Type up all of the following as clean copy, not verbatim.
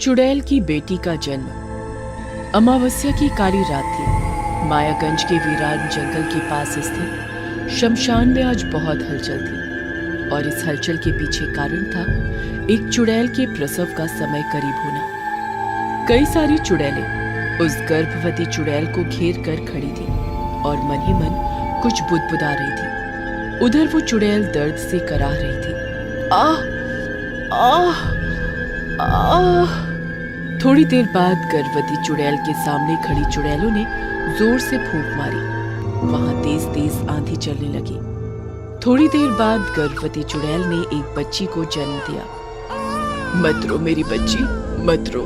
चुड़ैल की बेटी का जन्म। अमावस्या की काली रात थी। मायागंज के वीरान जंगल के पास स्थित शमशान में आज बहुत हलचल थी और इस हलचल के पीछे कारण था एक चुड़ैल के प्रसव का समय करीब होना। कई सारी चुड़ैलें उस गर्भवती चुड़ैल को घेर कर खड़ी थी और मन ही मन कुछ बुदबुदा रही थी। उधर वो चुड़ैल दर्द से कराह रही थी। आह आह आह। थोड़ी देर बाद गर्भवती चुड़ैल के सामने खड़ी चुड़ैलों ने जोर से फूंक मारी। वहां तेज तेज आंधी चलने लगी। थोड़ी देर बाद गर्भवती चुड़ैल ने एक बच्ची को जन्म दिया। मत रो मेरी बच्ची, मत रो,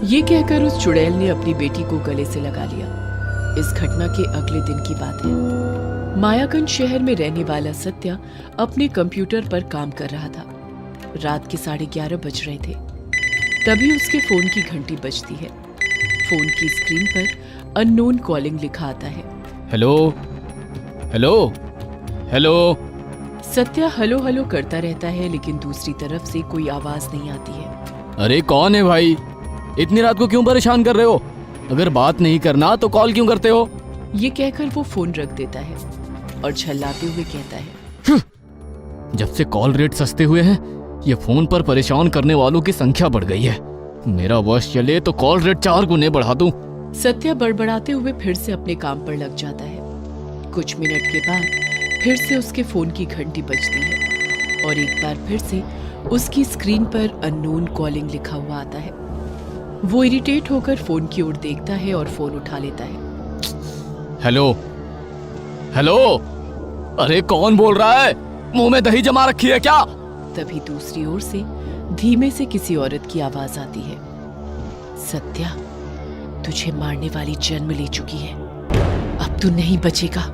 ये कहकर उस चुड़ैल ने अपनी बेटी को गले से लगा लिया। इस घटना के अगले दिन की बात है। मायागंज शहर में रहने वाला सत्या अपने कंप्यूटर पर काम कर रहा था। रात के 11:30 बज रहे थे। तभी उसके फोन की घंटी बजती है। फोन की स्क्रीन पर अननोन कॉलिंग लिखा आता है। Hello hello hello. Satya hello hello करता रहता है, लेकिन दूसरी तरफ से कोई आवाज नहीं आती है। अरे कौन है भाई? इतनी रात को क्यों परेशान कर रहे हो? अगर बात नहीं करना तो कॉल क्यों करते हो? ये कहकर वो फोन रख देता है और झल्लाते हुए कहता है, जब से कॉल रेट सस्ते हुए हैं, ये फोन पर परेशान करने वालों की संख्या बढ़ गई है। मेरा वश चले तो कॉल रेट 4 गुने बढ़ा दूं। सत्या बड़बड़ाते हुए फिर से अपने काम पर लग जाता है। कुछ मिनट के बाद फिर से उसके फोन की घंटी बजती है और एक बार फिर से उसकी स्क्रीन पर अननोन कॉलिंग लिखा हुआ आता है। वो इरिटेट होकर फोन की ओर देखता है और फोन उठा लेता है। Hello hello. अरे कौन बोल रहा है? मुंह में दही जमा रखी है क्या? तभी दूसरी ओर से धीमे से किसी औरत की आवाज आती है। सत्या, तुझे मारने वाली जन्म ले चुकी है। अब तू नहीं बचेगा,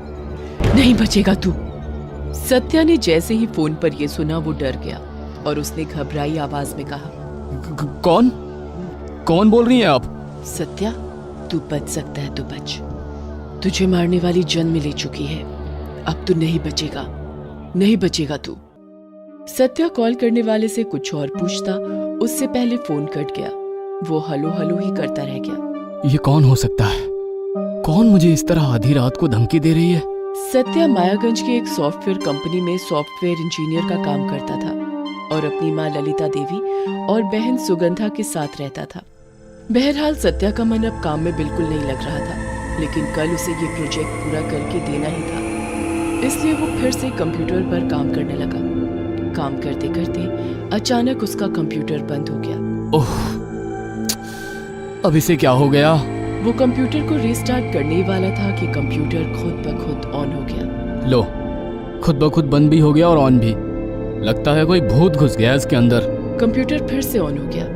नहीं बचेगा तू। सत्या ने जैसे ही फोन पर यह सुना वो डर गया और उसने घबराई आवाज में कहा, कौन कौन बोल रही हैं आप? सत्या, तू बच सकता है तो बच। तुझे मारने वाली जन्म ले चुकी है। अब तू नहीं बचेगा, नहीं बचेगा तू। सत्या कॉल करने वाले से कुछ और पूछता, उससे पहले फोन कट गया। वो हलो हलो ही करता रह गया। ये कौन हो सकता है? कौन मुझे इस तरह आधी रात को धमकी दे रही है? सत्या मायागंज की एक सॉफ्टवेयर कंपनी में सॉफ्टवेयर इंजीनियर का काम करता था और अपनी माँ ललिता देवी और बहन सुगंधा के साथ रहता था। बहरहाल सत्या का मन अब काम में बिल्कुल नहीं लग रहा था, लेकिन कल उसे ये प्रोजेक्ट पूरा करके देना ही था। इसलिए वो फिर से कंप्यूटर पर काम करने लगा। काम करते करते अचानक उसका कंप्यूटर बंद हो गया। ओह, अब इसे क्या हो गया? वो कंप्यूटर को रीस्टार्ट करने ही वाला था कि कंप्यूटर खुद ब खुद ऑन हो गया। लो, खुद ब खुद बंद भी हो गया और ऑन भी। लगता है कोई भूत घुस गया इसके अंदर। कंप्यूटर फिर से ऑन हो गया,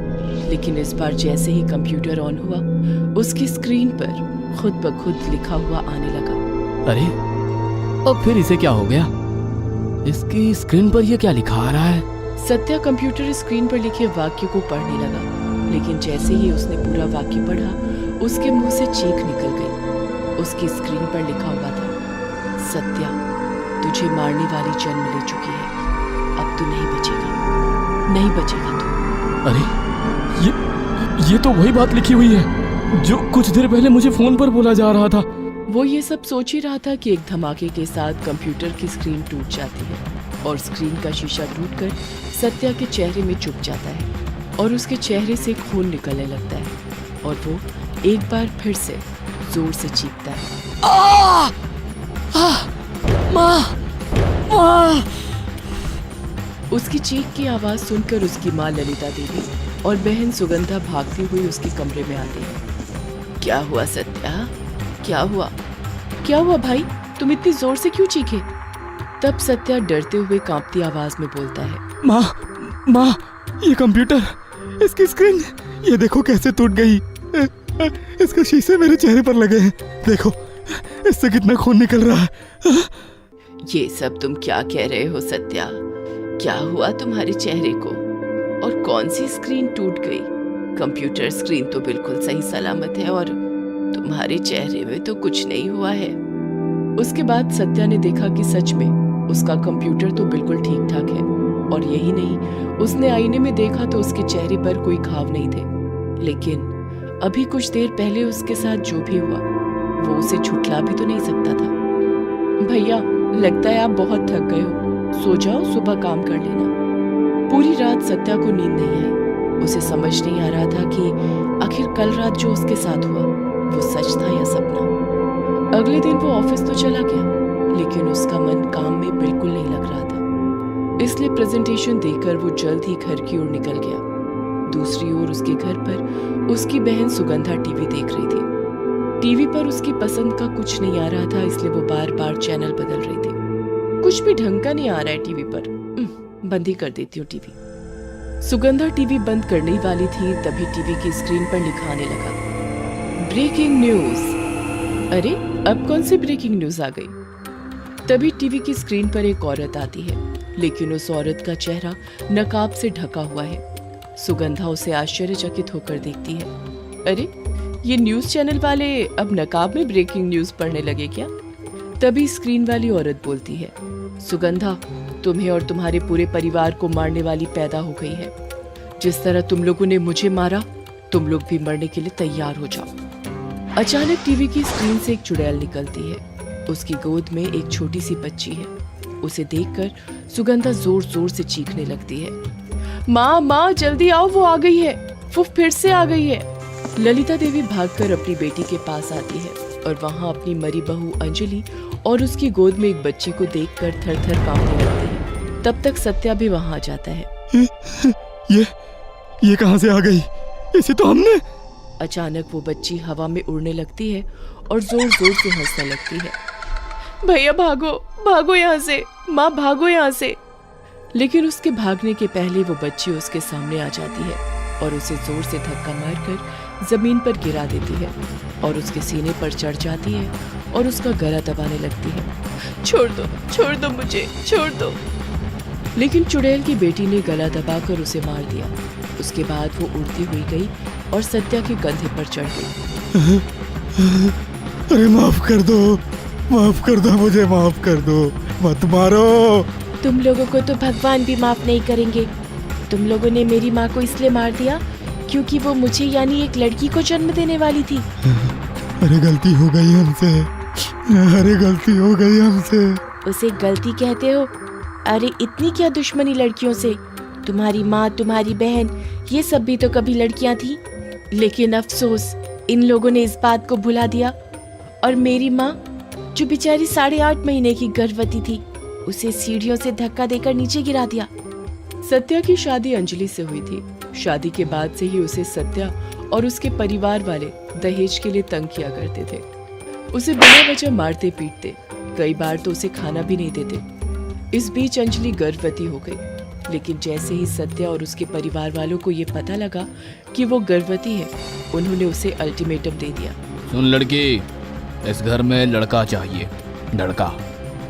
लेकिन इस बार जैसे ही कंप्यूटर ऑन हुआ, उसकी स्क्रीन पर खुद ब खुद लिखा हुआ आने लगा। अरे, अब फिर इसे क्या हो गया? इसकी स्क्रीन पर यह क्या लिखा आ रहा है? सत्या कंप्यूटर स्क्रीन पर लिखे वाक्य को पढ़ने लगा, लेकिन जैसे ही उसने पूरा वाक्य पढ़ा, उसके मुंह से चीख निकल गई। उसकी स्क्रीन पर लिखा हुआ था, सत्या, तुझे मारने वाली जन्म ले चुकी है। अब तू नहीं बचेगा, नहीं बचेगा तू। अरे, ये तो वही बात लिखी हुई है जो कुछ देर पहले मुझे फोन पर बोला जा रहा था। वो ये सब सोच ही रहा था कि एक धमाके के साथ कंप्यूटर की स्क्रीन टूट जाती है और स्क्रीन का शीशा टूटकर सत्या के चेहरे में चुभ जाता है और उसके चेहरे से खून निकलने लगता है और वो एक बार फिर से जोर से चीखता है, माँ, माँ। उसकी चीख की आवाज सुनकर उसकी माँ ललिता देवी और बहन सुगंधा भागती हुई उसके कमरे में आती है। क्या हुआ सत्या? क्या हुआ? क्या हुआ भाई? तुम इतनी जोर से क्यों चीखे? तब सत्या डरते हुए कांपती आवाज में बोलता है, माँ, ये कंप्यूटर, इसकी स्क्रीन, ये देखो कैसे टूट गई। इसके शीशे मेरे चेहरे पर लगे हैं। देखो, इससे कितना खून निकल रहा है। ये सब तुम क्या कह रहे हो सत्या? क्या हुआ तुम्हारे चेहरे को? और कौन सी स्क्रीन टूट गई? कंप्यूटर स्क्रीन तो बिल्कुल सही सलामत है और तुम्हारे चेहरे में तो कुछ नहीं हुआ है। उसके बाद सत्या ने देखा कि सच में उसका कंप्यूटर तो बिल्कुल ठीक ठाक है और यही नहीं, उसने आईने में देखा तो उसके चेहरे पर कोई घाव नहीं थे। लेकिन अभी कुछ देर पहले उसके साथ जो भी हुआ वो उसे झुठला भी तो नहीं सकता था। भैया, लगता है आप बहुत थक गए हो, सो जाओ, सुबह काम कर लेना। पूरी रात सत्या को नींद नहीं आई। उसे समझ नहीं आ रहा था कि आखिर कल रात जो उसके साथ हुआ वो सच था या सपना। अगले दिन वो ऑफिस तो चला गया, लेकिन उसका मन काम में बिल्कुल नहीं लग रहा था। इसलिए प्रेजेंटेशन देकर वो जल्द ही घर की ओर निकल गया। दूसरी ओर उसके घर पर उसकी बहन सुगंधा टीवी देख रही थी। टीवी पर उसकी पसंद का कुछ नहीं आ रहा था, इसलिए वो बार बार चैनल बदल रही थी। कुछ भी ढंग का नहीं आ रहा है टीवी पर, बंद ही कर देती हूँ टीवी। सुगंधा टीवी बंद करने वाली थी, तभी टीवी की स्क्रीन पर लिखा आने लगा, ब्रेकिंग न्यूज। अरे, अब कौन सी ब्रेकिंग न्यूज आ गई? तभी टीवी की स्क्रीन पर एक औरत आती है, लेकिन उस औरत का चेहरा नकाब से ढका हुआ है। सुगंधा उसे आश्चर्यचकित होकर देखती है। अरे, ये न्यूज चैनल वाले अब नकाब में ब्रेकिंग न्यूज पढ़ने लगे क्या? तभी स्क्रीन वाली औरत बोलती है, सुगंधा, तुम्हें और तुम्हारे पूरे परिवार को मारने वाली पैदा हो गई है। जिस तरह तुम लोगों ने मुझे मारा, तुम लोग भी मरने के लिए तैयार हो जाओ। अचानक टीवी की स्क्रीन से एक चुड़ैल निकलती है। उसकी गोद में एक छोटी सी बच्ची है। उसे देखकर सुगंधा जोर जोर से चीखने लगती है, माँ माँ, जल्दी आओ, वो आ गई है, वो फिर से आ गई है। ललिता देवी भागकर अपनी बेटी के पास आती है और वहाँ अपनी मरी बहू अंजलि और उसकी गोद में एक बच्चे को देखकर थर-थर कांपने लगती है। तब तक सत्या भी वहाँ आ जाता है। ये कहाँ से आ गई? इसे तो हमने। अचानक वो बच्ची हवा में उड़ने लगती है और जोर जोर से हंसने लगती है। भैया भागो, भागो यहाँ से, माँ भागो यहाँ से। लेकिन उसके भागने के पहले वो बच्ची उसके सामने आ जाती है और उसे जोर से धक्का मारकर जमीन पर गिरा देती है और उसके सीने पर चढ़ जाती है और उसका गला दबाने लगती है। छोड़ दो मुझे, छोड़ दो। लेकिन चुड़ैल की बेटी ने गला दबाकर उसे मार दिया। उसके बाद वो उड़ती हुई गई और सत्या के कंधे पर चढ़ गई। अरे माफ कर दो मुझे, माफ कर दो, मत मारो। तुम लोगों को तो भगवान भी माफ नहीं करेंगे। तुम लोगों ने मेरी माँ को इसलिए मार दिया क्योंकि वो मुझे यानी एक लड़की को जन्म देने वाली थी। अरे गलती हो गई हमसे। उसे गलती कहते हो? अरे इतनी क्या दुश्मनी लड़कियों से? तुम्हारी माँ, तुम्हारी बहन, ये सब भी तो कभी लड़कियां थी। लेकिन अफसोस, इन लोगों ने इस बात को भुला दिया। और मेरी माँ, जो बेचारी 8.5 महीने की गर्भवती थी, उसे सीढ़ियों से धक्का देकर नीचे गिरा दिया। सत्या की शादी अंजलि से हुई थी। शादी के बाद से ही उसे सत्या और उसके परिवार वाले दहेज के लिए तंग किया करते थे। उसे बिना वजह मारते पीटते, कई बार तो उसे खाना भी नहीं देते। इस बीच अंजलि गर्भवती हो गई, लेकिन जैसे ही सत्या और उसके परिवार वालों को ये पता लगा कि वो गर्भवती है, उन्होंने उसे अल्टीमेटम दे दिया। सुन लड़की, इस घर में लड़का चाहिए,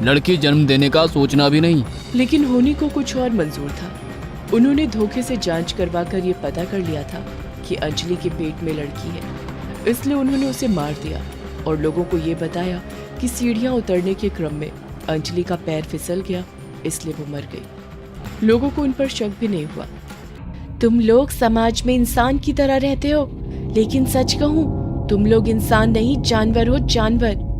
लड़की जन्म देने का सोचना भी नहीं। लेकिन होनी को कुछ और मंजूर था। उन्होंने धोखे से जांच करवाकर ये पता कर लिया था कि अंजलि के पेट में लड़की है, इसलिए उन्होंने उसे मार दिया और लोगों को ये बताया कि सीढ़ियां उतरने के क्रम में अंजलि का पैर फिसल गया, इसलिए वो मर गई। लोगों को उन पर शक भी नहीं हुआ। तुम लोग समाज में इंसान की तरह रहते हो, लेकिन सच कहूं, तुम लोग इंसान नहीं, जानवर हो, जानवर।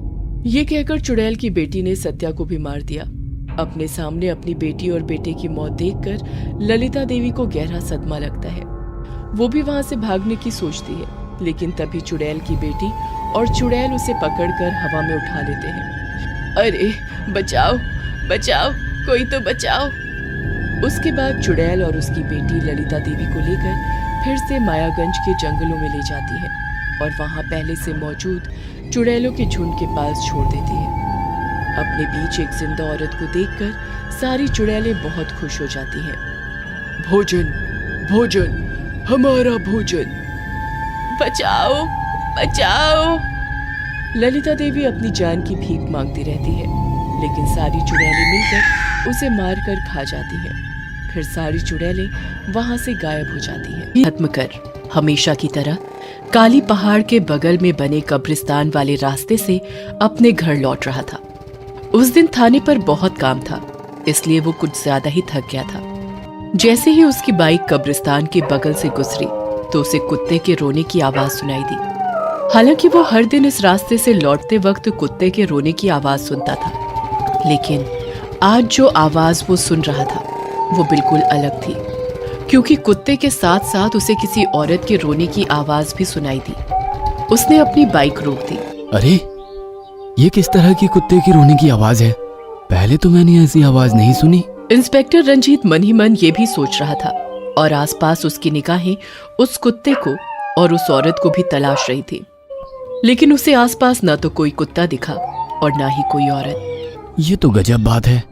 ये कहकर चुड़ैल की बेटी ने सत्या को भी मार दिया। अपने सामने अपनी बेटी और बेटे की मौत देखकर ललिता देवी को गहरा सदमा लगता है। वो भी वहां से भागने की सोचती है, लेकिन तभी चुड़ैल की बेटी और चुड़ैल उसे पकड़कर हवा में उठा लेते हैं। अरे बचाओ, कोई तो बचाओ। उसके बाद चुड़ैल और उसकी बेटी ललिता देवी को लेकर फिर से मायागंज के जंगलों में ले जाती है और वहां पहले से मौजूद चुड़ैलों के झुंड के पास छोड़ देती है। अपने बीच एक जिंदा औरत को देखकर सारी चुड़ैलें बहुत खुश हो जाती हैं। भोजन, हमारा भोजन, बचाओ। ललिता देवी अपनी जान की भीख मांगती रहती है, लेकिन सारी चुड़ैलें मिलकर उसे मारकर खा जाती हैं। फिर सारी चुड़ैलें वहां से गायब हो जाती हैं। खत्म कर हमेशा की तरह काली पहाड़ के बगल में बने कब्रिस्तान वाले रास्ते से अपने घर लौट रहा था। उस दिन थाने पर बहुत काम था, इसलिए वो कुछ ज्यादा ही थक गया था। जैसे ही उसकी बाइक कब्रिस्तान के बगल से गुजरी तो उसे कुत्ते के रोने की आवाज सुनाई दी। हालांकि वो हर दिन इस रास्ते से लौटते वक्त कुत्ते के रोने की आवाज सुनता था, लेकिन आज जो आवाज वो सुन रहा था वो बिल्कुल अलग थी, क्योंकि कुत्ते के साथ साथ उसे किसी औरत के रोने की आवाज भी सुनाई दी। उसने अपनी बाइक रोक दी। अरे, ये किस तरह की कुत्ते की रोने की आवाज है? पहले तो मैंने ऐसी आवाज नहीं सुनी। इंस्पेक्टर रंजीत मन ही मन ये भी सोच रहा था और आसपास उसकी निगाहें उस कुत्ते को और उस औरत को भी तलाश रही थी, लेकिन उसे आसपास न तो कोई कुत्ता दिखा और ना ही कोई औरत। ये तो गजब बात है,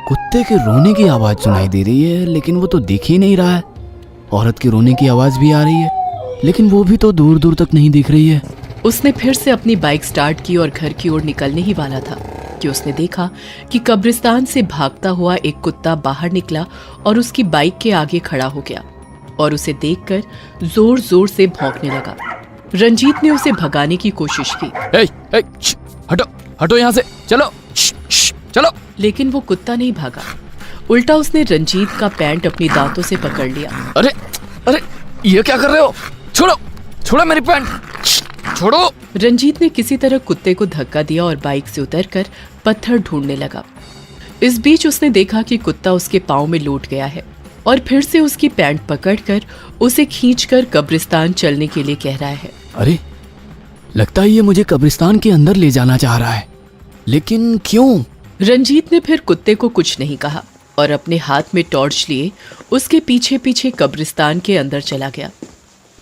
कुत्ते के रोने की आवाज सुनाई दे रही है लेकिन वो तो दिख ही नहीं रहा है। औरत के रोने की आवाज भी आ रही है लेकिन वो भी तो दूर दूर तक नहीं दिख रही है। उसने फिर से अपनी बाइक स्टार्ट की और घर की ओर निकलने ही वाला था कि उसने देखा कि कब्रिस्तान से भागता हुआ एक कुत्ता बाहर निकला और उसकी बाइक के आगे खड़ा हो गया और उसे देखकर जोर जोर से भौंकने लगा। रंजीत ने उसे भगाने की कोशिश की। हटो हटो यहाँ से, चलो चलो। लेकिन वो कुत्ता नहीं भागा, उल्टा उसने रंजीत का पैंट अपनी दांतों से पकड़ लिया। अरे अरे, ये क्या कर रहे हो? छोड़ो छोड़ो मेरी पैंट, छोड़ो। रंजीत ने किसी तरह कुत्ते को धक्का दिया और बाइक से उतरकर पत्थर ढूंढने लगा। इस बीच उसने देखा कि कुत्ता उसके पाँव में लौट गया है और फिर से उसकी पैंट पकड़कर उसे खींचकर कब्रिस्तान चलने के लिए कह रहा है। अरे, लगता है ये मुझे कब्रिस्तान के अंदर ले जाना चाह रहा है, लेकिन क्यों? रंजीत ने फिर कुत्ते को कुछ नहीं कहा और अपने हाथ में टॉर्च लिए उसके पीछे पीछे कब्रिस्तान के अंदर चला गया।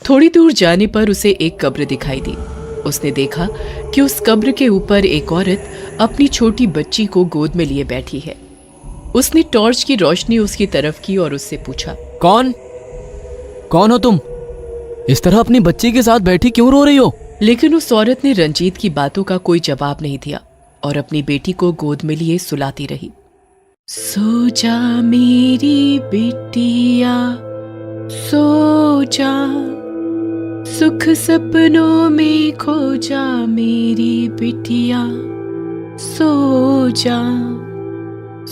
थोड़ी दूर जाने पर उसे एक कब्र दिखाई दी। उसने देखा कि उस कब्र के ऊपर एक औरत अपनी छोटी बच्ची को गोद में लिए बैठी है। उसने टॉर्च की रोशनी उसकी तरफ की और उससे पूछा, कौन हो तुम? इस तरह अपनी बच्ची के साथ बैठी क्यों रो रही हो? लेकिन उस औरत ने रंजीत की बातों का कोई जवाब नहीं दिया और अपनी बेटी को गोद में लिए सुलाती रही। सो जा मेरी बिटिया, सो जा, सुख सपनों में खो जा मेरी बिटिया, सो जा,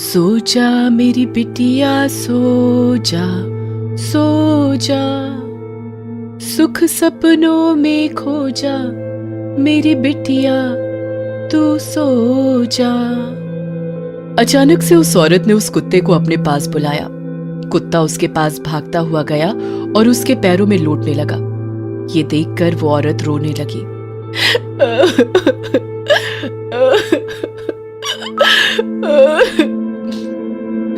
सो जा मेरी बिटिया, सो जा, सो जा, सुख सपनों में खो जा मेरी बिटिया, तू सो जा। अचानक से उस औरत ने उस कुत्ते को अपने पास बुलाया। कुत्ता उसके पास भागता हुआ गया और उसके पैरों में लौटने लगा। ये देखकर वो औरत रोने लगी।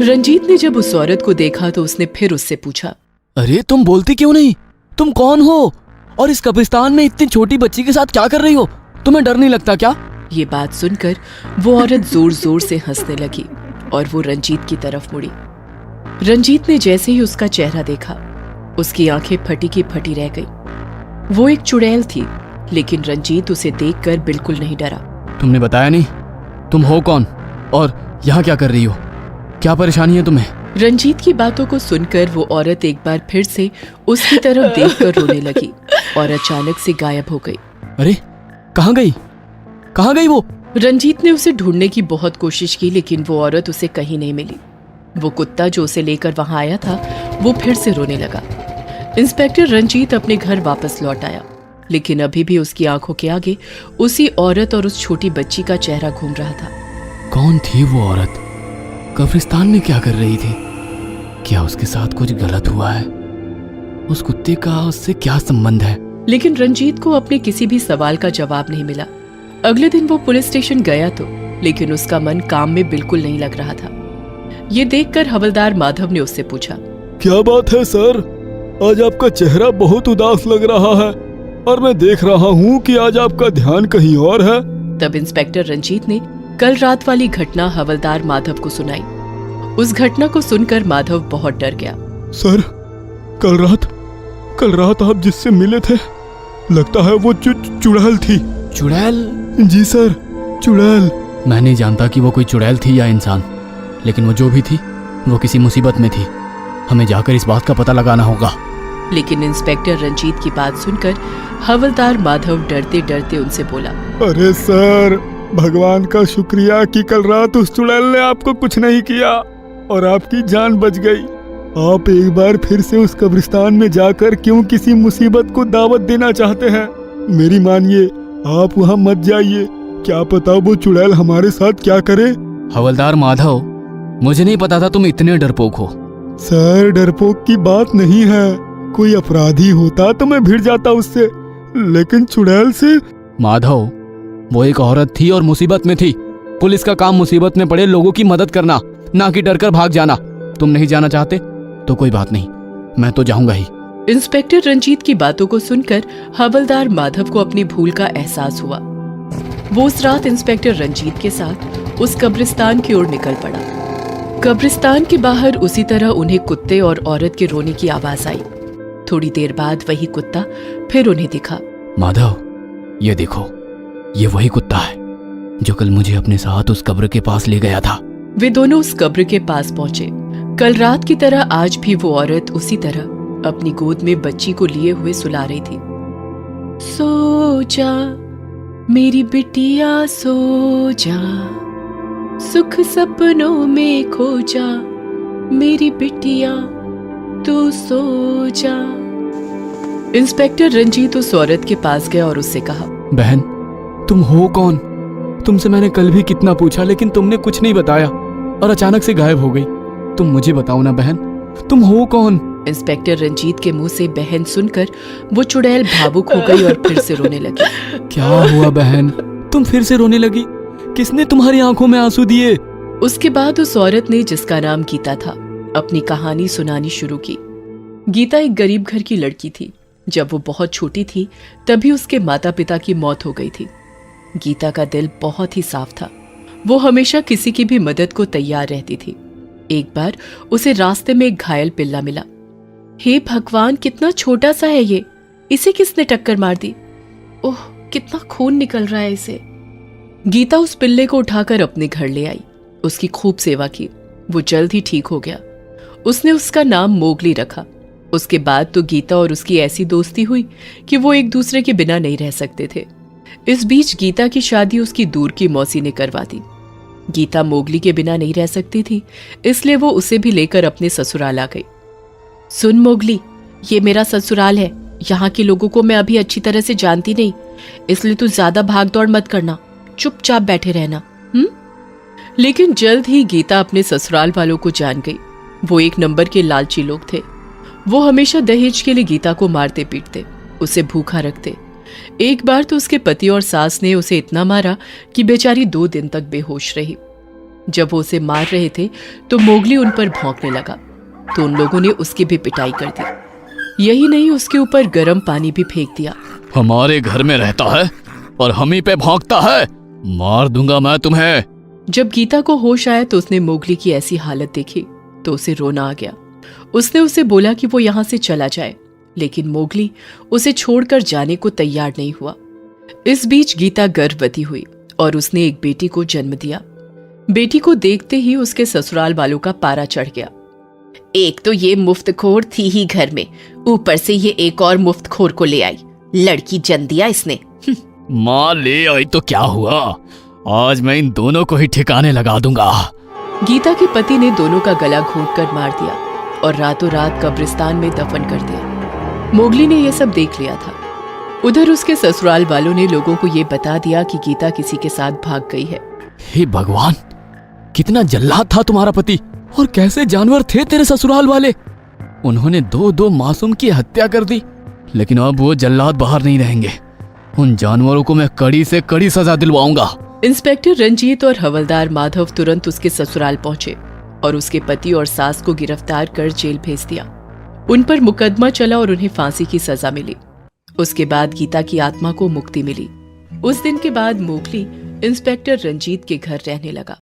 रंजीत ने जब उस औरत को देखा तो उसने फिर उससे पूछा, अरे, तुम बोलती क्यों नहीं? तुम कौन हो और इस कब्रिस्तान में इतनी छोटी बच्ची के साथ क्या कर रही हो? तुम्हें डर नहीं लगता क्या? ये बात सुनकर वो औरत जोर जोर से हंसने लगी और वो रंजीत की तरफ मुड़ी। रंजीत ने जैसे ही उसका चेहरा देखा, उसकी आंखें फटी की फटी रह गई। वो एक चुड़ैल थी, लेकिन रंजीत उसे देखकर बिल्कुल नहीं डरा। तुमने बताया नहीं, तुम हो कौन और यहाँ क्या कर रही हो? क्या परेशानी है तुम्हें? रंजीत की बातों को सुनकर वो औरत एक बार फिर से उसकी तरफ देखकर रोने लगी और अचानक से गायब हो गई। अरे, कहाँ गई? कहाँ गई वो? रंजीत ने उसे ढूंढने की बहुत कोशिश की, लेकिन वो औरत उसे कहीं नहीं मिली। वो कुत्ता जो उसे लेकर वहां आया था वो फिर से रोने लगा। इंस्पेक्टर रंजीत अपने घर वापस लौट आया, लेकिन अभी भी उसकी आंखों के आगे उसी औरत और उस छोटी बच्ची का चेहरा घूम रहा था। कौन थी वो औरत? कब्रिस्तान में क्या कर रही थी? क्या उसके साथ कुछ गलत हुआ है? उस कुत्ते का उससे क्या संबंध है? लेकिन रंजीत को अपने किसी भी सवाल का जवाब नहीं मिला। अगले दिन वो पुलिस स्टेशन गया तो, लेकिन उसका मन काम में बिल्कुल नहीं लग रहा था। ये देखकर हवलदार माधव ने उससे पूछा, क्या बात है सर? आज आपका चेहरा बहुत उदास लग रहा है और मैं देख रहा हूँ कि आज आपका ध्यान कहीं और है। तब इंस्पेक्टर रंजीत ने कल रात वाली घटना हवलदार माधव को सुनाई। उस घटना को सुनकर माधव बहुत डर गया। सर, कल रात आप जिससे मिले थे, लगता है वो चुड़ैल थी। चुड़ैल? जी सर, चुड़ैल। मैं नहीं जानता कि वो कोई चुड़ैल थी या इंसान, लेकिन वो जो भी थी वो किसी मुसीबत में थी। हमें जाकर इस बात का पता लगाना होगा। लेकिन इंस्पेक्टर रंजीत की बात सुनकर हवलदार माधव डरते डरते उनसे बोला, अरे सर, भगवान का शुक्रिया कि कल रात उस चुड़ैल ने आपको कुछ नहीं किया और आपकी जान बच गई। आप एक बार फिर से उस कब्रिस्तान में जाकर क्यों किसी मुसीबत को दावत देना चाहते हैं? मेरी मानिए, आप वहाँ मत जाइए। क्या पता वो चुड़ैल हमारे साथ क्या करे। हवलदार माधव, मुझे नहीं पता था तुम इतने डरपोक हो। सर, डरपोक की बात नहीं है। कोई अपराधी होता तो मैं भिड़ जाता उससे, लेकिन चुड़ैल से। माधव, वो एक औरत थी और मुसीबत में थी। पुलिस का काम मुसीबत में पड़े लोगों की मदद करना, ना कि डरकर भाग जाना। तुम नहीं जाना चाहते तो कोई बात नहीं, मैं तो जाऊंगा ही। इंस्पेक्टर रंजीत की बातों को सुनकर हवलदार माधव को अपनी भूल का एहसास हुआ। वो उस रात इंस्पेक्टर रंजीत के साथ उस कब्रिस्तान की ओर निकल पड़ा। कब्रिस्तान के बाहर उसी तरह उन्हें कुत्ते और औरत के रोने की आवाज आई। थोड़ी देर बाद वही कुत्ता फिर उन्हें दिखा। माधव, ये देखो, ये वही कुत्ता है जो कल मुझे अपने साथ उस कब्र के पास ले गया था। वे दोनों उस कब्र के पास पहुंचे। कल रात की तरह आज भी वो औरत उसी तरह अपनी गोद में बच्ची को लिए हुए सुला रही थी। सो जा मेरी बिटिया, सो जा, सुख सपनों में खो जा, मेरी बिटिया तू सो जा। इंस्पेक्टर रंजीत उस औरत के पास गया और उससे कहा, बहन, तुम हो कौन? तुमसे मैंने कल भी कितना पूछा, लेकिन तुमने कुछ नहीं बताया और अचानक से गायब हो गई। तुम मुझे बताओ ना बहन, तुम हो कौन? इंस्पेक्टर रंजीत के मुंह से बहन सुनकर वो चुड़ैल भावुक हो गई और फिर से रोने लगी। क्या हुआ बहन, तुम फिर से रोने लगी? किसने तुम्हारी आंखों में आंसू दिए? उसके बाद उस औरत ने, जिसका नाम गीता था, अपनी कहानी सुनानी शुरू की। गीता एक गरीब घर की लड़की थी। जब वो बहुत छोटी थी तभी उसके माता पिता की मौत हो गई थी। गीता का दिल बहुत ही साफ था। वो हमेशा किसी की भी मदद को तैयार रहती थी। एक बार उसे रास्ते में एक घायल पिल्ला मिला। हे भगवान, कितना छोटा सा है ये, इसे किसने टक्कर मार दी? ओह, कितना खून निकल रहा है इसे। गीता उस पिल्ले को उठाकर अपने घर ले आई। उसकी खूब सेवा की। वो जल्द ही ठीक हो गया। उसने उसका नाम मोगली रखा। उसके बाद तो गीता और उसकी ऐसी दोस्ती हुई कि वो एक दूसरे के बिना नहीं रह सकते थे। इस बीच गीता की शादी उसकी दूर की मौसी ने करवा दी। गीता मोगली के बिना नहीं रह सकती थी, इसलिए वो उसे भी लेकर अपने ससुराल आ गई। सुन मोगली, ये मेरा ससुराल है। यहाँ के लोगों को मैं अभी अच्छी तरह से जानती नहीं, इसलिए तू ज्यादा भाग दौड़ मत करना, चुपचाप बैठे रहना। लेकिन जल्द ही गीता अपने ससुराल वालों को जान गई। वो एक नंबर के लालची लोग थे। वो हमेशा दहेज के लिए गीता को मारते पीटते, उसे भूखा रखते। एक बार तो उसके पति और सास ने उसे इतना मारा कि बेचारी 2 दिन तक बेहोश रही। जब वो उसे मार रहे थे तो मोगली उन पर भौंकने लगा, तो उन लोगों ने उसकी भी पिटाई कर दी। यही नहीं, उसके ऊपर गर्म पानी भी फेंक दिया। हमारे घर में रहता है और हम ही पे भौंकता है, मार दूंगा मैं तुम्हें। जब गीता को होश आया तो उसने मोगली की ऐसी हालत देखी तो उसे रोना आ गया। उसने उसे बोला कि वो यहाँ से चला जाए, लेकिन मोगली उसे छोड़कर जाने को तैयार नहीं हुआ। इस बीच गीता गर्भवती हुई और उसने एक बेटी को जन्म दिया। बेटी को देखते ही उसके ससुराल वालों का पारा चढ़ गया। एक तो ये मुफ्तखोर थी ही घर में, ऊपर से ये एक और मुफ्तखोर को ले आई। लड़की जन्म दिया इसने। माँ ले आई तो क्या हुआ, आज मैं इन दोनों को ही ठिकाने लगा दूंगा। गीता के पति ने दोनों का गला घोंटकर मार दिया और रातों रात कब्रिस्तान में दफन कर दिया। मोगली ने यह सब देख लिया था। उधर उसके ससुराल वालों ने लोगों को यह बता दिया कि गीता किसी के साथ भाग गई है। हे भगवान, कितना जल्लाद था तुम्हारा पति, और कैसे जानवर थे तेरे ससुराल वाले। उन्होंने 2 मासूम की हत्या कर दी, लेकिन अब वो जल्लाद बाहर नहीं रहेंगे। उन जानवरों को मैं कड़ी से कड़ी सजा दिलवाऊंगा। इंस्पेक्टर रंजीत और हवलदार माधव तुरंत उसके ससुराल पहुंचे और उसके पति और सास को गिरफ्तार कर जेल भेज दिया। उन पर मुकदमा चला और उन्हें फांसी की सजा मिली। उसके बाद गीता की आत्मा को मुक्ति मिली। उस दिन के बाद मोगली इंस्पेक्टर रंजीत के घर रहने लगा।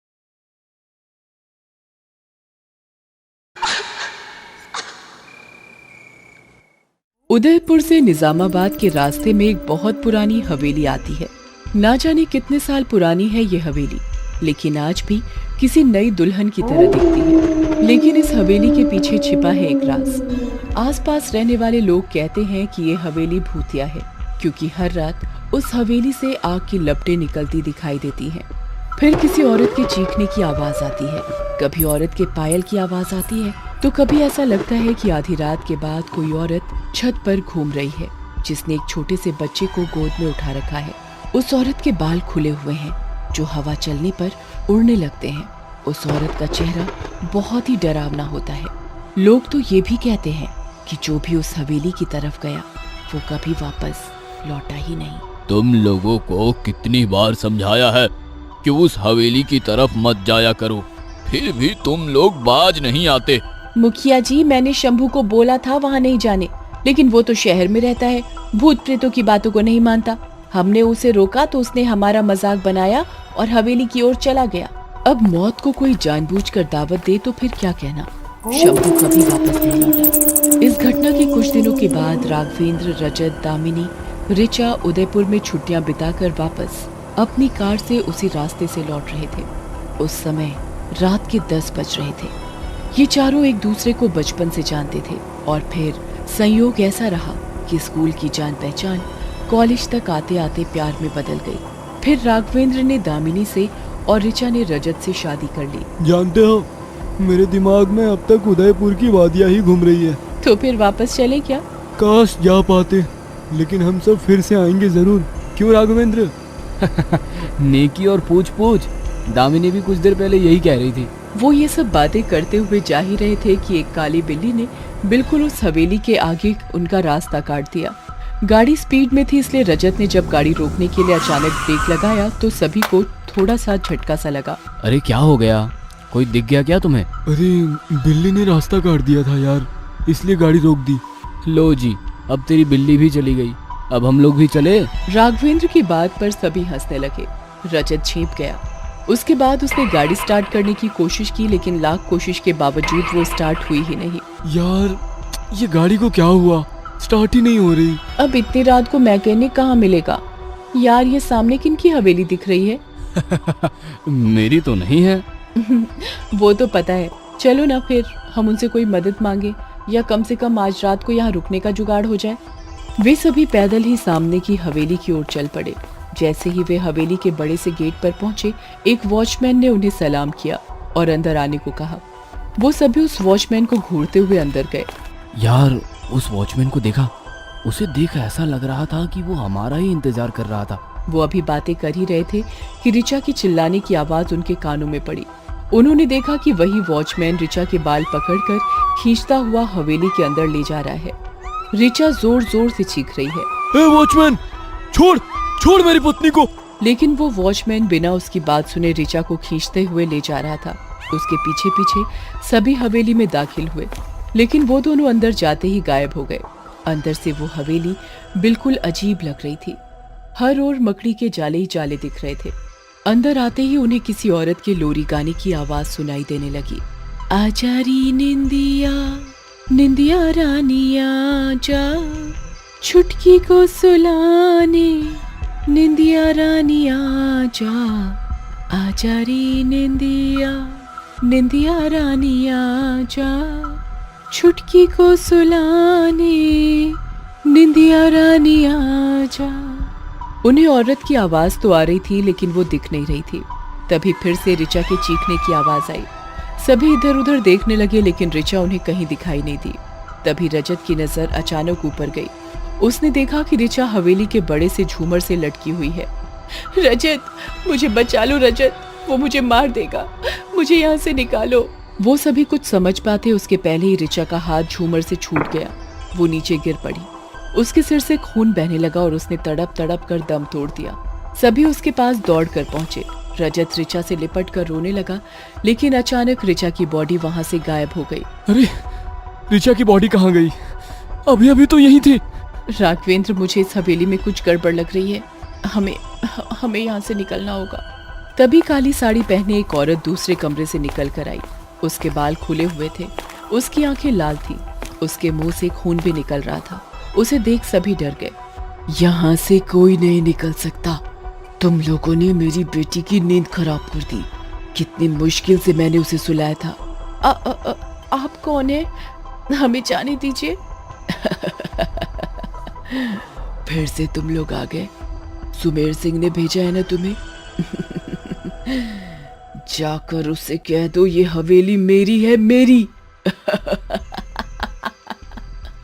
उदयपुर से निजामाबाद के रास्ते में एक बहुत पुरानी हवेली आती है। ना जाने कितने साल पुरानी है ये हवेली, लेकिन आज भी किसी नई दुल्हन की तरह दिखती है। लेकिन इस हवेली के पीछे छिपा है एक राज। आसपास रहने वाले लोग कहते हैं कि ये हवेली भूतिया है, क्योंकि हर रात उस हवेली से आग की लपटें निकलती दिखाई देती हैं। फिर किसी औरत के चीखने की आवाज आती है, कभी औरत के पायल की आवाज आती है तो कभी ऐसा लगता है कि आधी रात के बाद कोई औरत छत पर घूम रही है जिसने एक छोटे से बच्चे को गोद में उठा रखा है। उस औरत के बाल खुले हुए हैं जो हवा चलने पर उड़ने लगते हैं। उस औरत का चेहरा बहुत ही डरावना होता है। लोग तो ये भी कहते हैं कि जो भी उस हवेली की तरफ गया वो कभी वापस लौटा ही नहीं। तुम लोगों को कितनी बार समझाया है कि उस हवेली की तरफ मत जाया करो, फिर भी तुम लोग बाज नहीं आते। मुखिया जी, मैंने शंभू को बोला था वहाँ नहीं जाने, लेकिन वो तो शहर में रहता है, भूत प्रेतों की बातों को नहीं मानता। हमने उसे रोका तो उसने हमारा मजाक बनाया और हवेली की ओर चला गया। अब मौत को कोई जानबूझकर दावत दे तो फिर क्या कहना। शंभू कभी वापस नहीं लौटा। इस घटना के कुछ दिनों के बाद राघवेंद्र, रजत, दामिनी, ऋचा उदयपुर में छुट्टियां बिताकर वापस अपनी कार से उसी रास्ते से लौट रहे थे। उस समय रात के 10 बज रहे थे। ये चारों एक दूसरे को बचपन से जानते थे और फिर संयोग ऐसा रहा कि स्कूल की जान पहचान कॉलेज तक आते आते प्यार में बदल गई। फिर राघवेंद्र ने दामिनी से और ऋचा ने रजत से शादी कर ली। जानते हो, मेरे दिमाग में अब तक उदयपुर की वादियाँ ही घूम रही है। तो फिर वापस चले क्या? काश जा पाते, लेकिन हम सब फिर से आएंगे जरूर। क्यों राघवेंद्र? नेकी और पूछ पूछ, दामिनी भी कुछ देर पहले यही कह रही थी। वो ये सब बातें करते हुए जा ही रहे थे कि एक काली बिल्ली ने बिल्कुल उस हवेली के आगे उनका रास्ता काट दिया। गाड़ी स्पीड में थी, इसलिए रजत ने जब गाड़ी रोकने के लिए अचानक ब्रेक लगाया तो सभी को थोड़ा सा झटका सा लगा। अरे क्या हो गया? कोई दिख गया क्या तुम्हें? अरे बिल्ली ने रास्ता काट दिया था यार, इसलिए गाड़ी रोक दी। लो जी, अब तेरी बिल्ली भी चली गई, अब हम लोग भी चले। राघवेंद्र की बात पर सभी हंसने लगे। रजत छींप गया। उसके बाद उसने गाड़ी स्टार्ट करने की कोशिश की, लेकिन लाख कोशिश के बावजूद वो स्टार्ट हुई ही नहीं। यार ये गाड़ी को क्या हुआ, स्टार्ट ही नहीं हो रही। अब इतनी रात को मैकेनिक कहाँ मिलेगा? यार ये सामने किनकी हवेली दिख रही है? मेरी तो नहीं है। वो तो पता है। चलो ना फिर हम उनसे कोई मदद मांगे, या कम से कम आज रात को यहाँ रुकने का जुगाड़ हो जाए। वे सभी पैदल ही सामने की हवेली की ओर चल पड़े। जैसे ही वे हवेली के बड़े से गेट पर पहुंचे, एक वॉचमैन ने उन्हें सलाम किया और अंदर आने को कहा। वो सभी उस वॉचमैन को घूरते हुए अंदर गए। यार उस वॉचमैन को देखा? उसे देख ऐसा लग रहा था कि वो हमारा ही इंतजार कर रहा था। वो अभी बातें कर ही रहे थे कि ऋचा की चिल्लाने की आवाज उनके कानों में पड़ी। उन्होंने देखा कि वही वॉचमैन ऋचा के बाल पकड़कर खींचता हुआ हवेली के अंदर ले जा रहा है। ऋचा जोर जोर से चीख रही है, ए वॉचमैन, छोड़ छोड़ मेरी पत्नी को। लेकिन वो वॉचमैन बिना उसकी बात सुने ऋचा को खींचते हुए ले जा रहा था। उसके पीछे पीछे सभी हवेली में दाखिल हुए, लेकिन वो दोनों अंदर जाते ही गायब हो गए। अंदर से वो हवेली बिल्कुल अजीब लग रही थी। हर ओर मकड़ी के जाले ही जाले दिख रहे थे। अंदर आते ही उन्हें किसी औरत के लोरी गाने की आवाज सुनाई देने लगी। आजा री निंदिया, निंदिया रानिया जा, छुटकी को सुलाने, निंदिया रानिया जा। आजा री निंदिया, निंदिया रानिया जा, छुटकी को सुलाने, निंदिया रानिया जा। उन्हें औरत की आवाज तो आ रही थी, लेकिन वो दिख नहीं रही थी। तभी फिर से ऋचा के चीखने की आवाज आई। सभी इधर उधर देखने लगे, लेकिन ऋचा उन्हें कहीं दिखाई नहीं दी। तभी रजत की नजर अचानक ऊपर गई। उसने देखा कि ऋचा हवेली के बड़े से झूमर से लटकी हुई है। रजत, मुझे बचा लो रजत, वो मुझे मार देगा, मुझे यहाँ से निकालो। वो सभी कुछ समझ पाते उसके पहले ही ऋचा का हाथ झूमर से छूट गया। वो नीचे गिर पड़ी। उसके सिर से खून बहने लगा और उसने तड़प तड़प कर दम तोड़ दिया। सभी उसके पास दौड़ कर पहुंचे। रजत ऋचा से लिपट कर रोने लगा, लेकिन अचानक ऋचा की बॉडी वहां से गायब हो गई। अरे ऋचा की बॉडी कहाँ गई? अभी अभी तो यही थी। राघवेंद्र, मुझे इस हवेली में कुछ गड़बड़ लग रही है। हमें यहाँ से निकलना होगा। तभी काली साड़ी पहने एक औरत दूसरे कमरे से निकल कर आई। उसके बाल खुले हुए थे, उसकी आंखें लाल थी, उसके मुंह से खून भी निकल रहा था। उसे देख सभी डर गए। यहाँ से कोई नहीं निकल सकता। तुम लोगों ने मेरी बेटी की नींद खराब कर दी। कितनी मुश्किल से मैंने उसे सुलाया था। आप कौन है? हमें जाने दीजिए। फिर से तुम लोग आ गए। सुमेर सिंह ने भेजा है ना तुम्हें? जाकर उससे कह दो ये हवेली मेरी है, मेरी।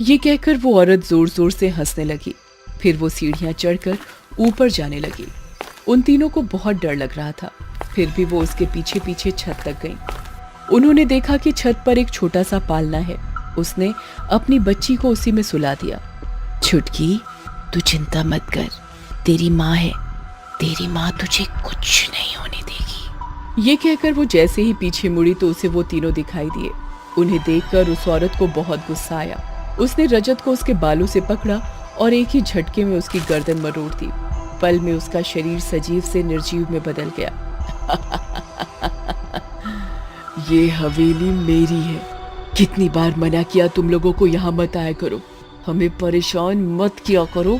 ये कहकर वो औरत जोर जोर से हंसने लगी। फिर वो सीढ़ियां चढ़कर ऊपर जाने लगी। उन तीनों को बहुत डर लग रहा था, फिर भी वो उसके पीछे पीछे छत तक गईं। उन्होंने देखा कि छत पर एक छोटा सा पालना है। उसने अपनी बच्ची को उसी में सुला दिया। छुटकी, तू चिंता मत कर, तेरी माँ है, तेरी माँ तुझे कुछ नहीं होने देगी। ये कहकर वो जैसे ही पीछे मुड़ी तो उसे वो तीनों दिखाई दिए। उन्हें देखकर उस औरत को बहुत गुस्सा आया। उसने रजत को उसके बालों से पकड़ा और एक ही झटके में उसकी गर्दन मरोड़ दी। पल में उसका शरीर सजीव से निर्जीव में बदल गया। ये हवेली मेरी है। कितनी बार मना किया तुम लोगों को यहाँ मत आया करो, हमें परेशान मत किया करो,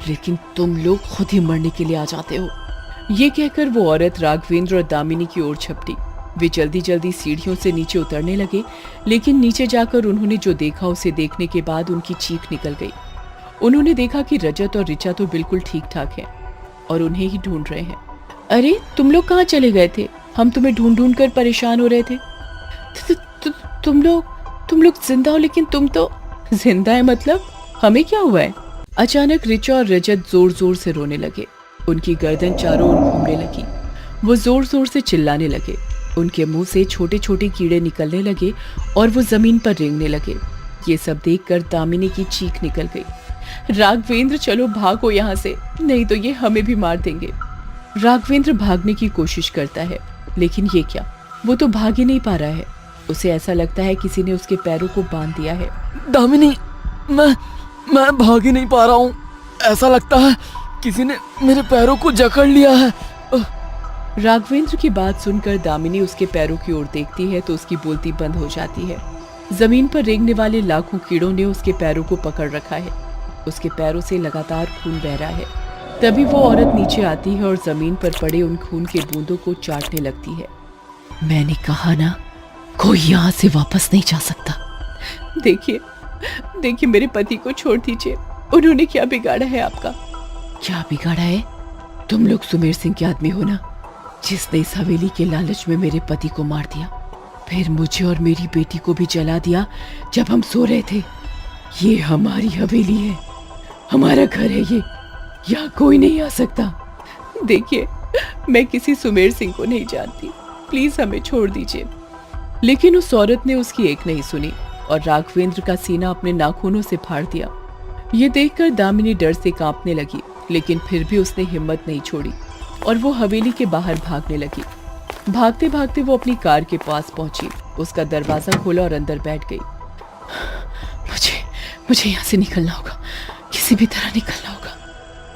लेकिन तुम लोग खुद ही मरने के लिए आ जाते हो। ये कहकर वो औरत राघवेंद्र और दामिनी की ओर झपटी। वे जल्दी जल्दी सीढ़ियों से नीचे उतरने लगे, लेकिन नीचे जाकर उन्होंने जो देखा उसे देखने के बाद उनकी चीख निकल गई। उन्होंने देखा कि रजत और ऋचा तो बिल्कुल ठीक ठाक हैं और उन्हें ही ढूंढ रहे हैं। अरे तुम लोग कहाँ चले गए थे? हम तुम्हें ढूंढ ढूंढ कर परेशान हो रहे थे। तुम लोग जिंदा हो, लेकिन तुम तो जिंदा है मतलब हमें क्या हुआ है? अचानक ऋचा और रजत जोर जोर से रोने लगे। उनकी गर्दन चारों ओर घूमने लगी। वो जोर जोर से चिल्लाने लगे। उनके मुंह से छोटे छोटे कीड़े निकलने लगे और वो जमीन पर रेंगने लगे। ये सब देखकर दामिनी की चीख निकल गई। राघवेंद्र, चलो भागो यहाँ से, नहीं तो ये हमें भी मार देंगे। राघवेंद्र भागने की कोशिश करता है, लेकिन ये क्या, वो तो भाग ही नहीं पा रहा है। उसे ऐसा लगता है किसी ने उसके पैरों को बांध दिया है। दामिनी, मैं भाग ही नहीं पा रहा हूँ। ऐसा लगता है किसी ने मेरे पैरों को जकड़ लिया है। राघवेंद्र की बात सुनकर दामिनी उसके पैरों की ओर देखती है तो उसकी बोलती बंद हो जाती है। जमीन पर रेंगने वाले लाखों कीड़ों ने उसके पैरों को पकड़ रखा है। उसके पैरों से लगातार खून बह रहा है। तभी वो औरत नीचे आती है और जमीन पर पड़े उन खून के बूंदों को चाटने लगती है। मैंने कहा ना, कोई यहाँ से वापस नहीं जा सकता। देखिए मेरे पति को छोड़ दीजिए, उन्होंने क्या बिगाड़ा है आपका? क्या बिगाड़ा है? तुम लोग सुमेर सिंह के आदमी हो ना, जिसने इस हवेली के लालच में मेरे पति को मार दिया, फिर मुझे और मेरी बेटी को भी जला दिया जब हम सो रहे थे। ये हमारी हवेली है, हमारा घर है ये, यहाँ कोई नहीं आ सकता। देखिए, मैं किसी सुमेर सिंह को नहीं जानती, प्लीज हमें छोड़ दीजिए। लेकिन उस औरत ने उसकी एक नहीं सुनी और राघवेंद्र का सीना अपने नाखूनों से फाड़ दिया। ये देखकर दामिनी डर से कांपने लगी, लेकिन फिर भी उसने हिम्मत नहीं छोड़ी और वो हवेली के बाहर भागने लगी। भागते भागते वो अपनी कार के पास पहुंची, उसका दरवाजा खोला और अंदर बैठ गई। मुझे यहाँ से निकलना होगा, किसी भी तरह निकलना होगा।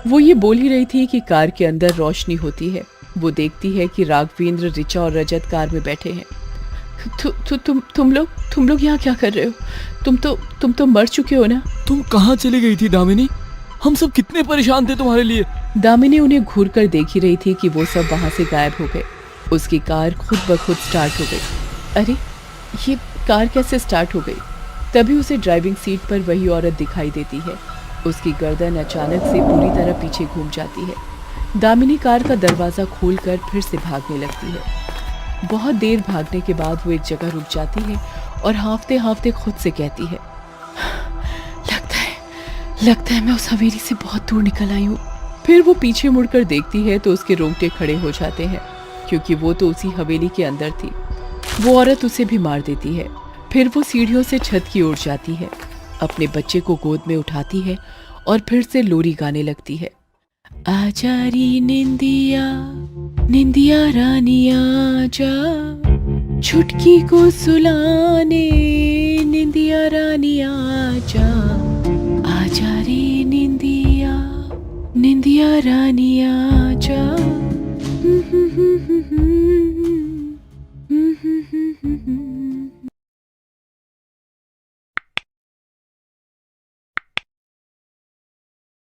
वो ये बोल ही रही थी कि कार के अंदर रोशनी होती है। वो देखती है कि राघवेंद्र, ऋचा और रजत कार में बैठे हैं। तुम लोग यहाँ क्या कर रहे हो? तुम तो मर चुके हो ना? तुम कहाँ चली गई थी दामिनी? हम सब कितने परेशान थे तुम्हारे लिए। दामिनी उन्हें घूर कर देख ही रही थी कि वो सब वहां से गायब हो गए। उसकी कार खुद ब खुद स्टार्ट हो गई। अरे ये कार कैसे स्टार्ट हो गई? तभी उसे ड्राइविंग सीट पर वही औरत दिखाई देती है। उसकी गर्दन अचानक से पूरी तरह पीछे घूम जाती है। दामिनी कार का दरवाजा खोलकर फिर से भागने लगती है। बहुत देर भागने के बाद वो एक जगह रुक जाती है और हांफते हांफते खुद से कहती है, लगता है मैं उस हवेली से बहुत दूर निकल आई हूँ। फिर वो पीछे मुड़कर देखती है तो उसके रोंगटे खड़े हो जाते हैं, क्योंकि वो तो उसी हवेली के अंदर थी। वो औरत उसे भी मार देती है। फिर वो सीढ़ियों से छत की ओर जाती है, अपने बच्चे को गोद में उठाती है और फिर से लोरी गाने लगती है। आजारी निंदिया, निंदिया रानी आजा, छुटकी को सुलाने, निंदिया रानी आजा, आजा रे निंदिया, निंदिया रानी आजा।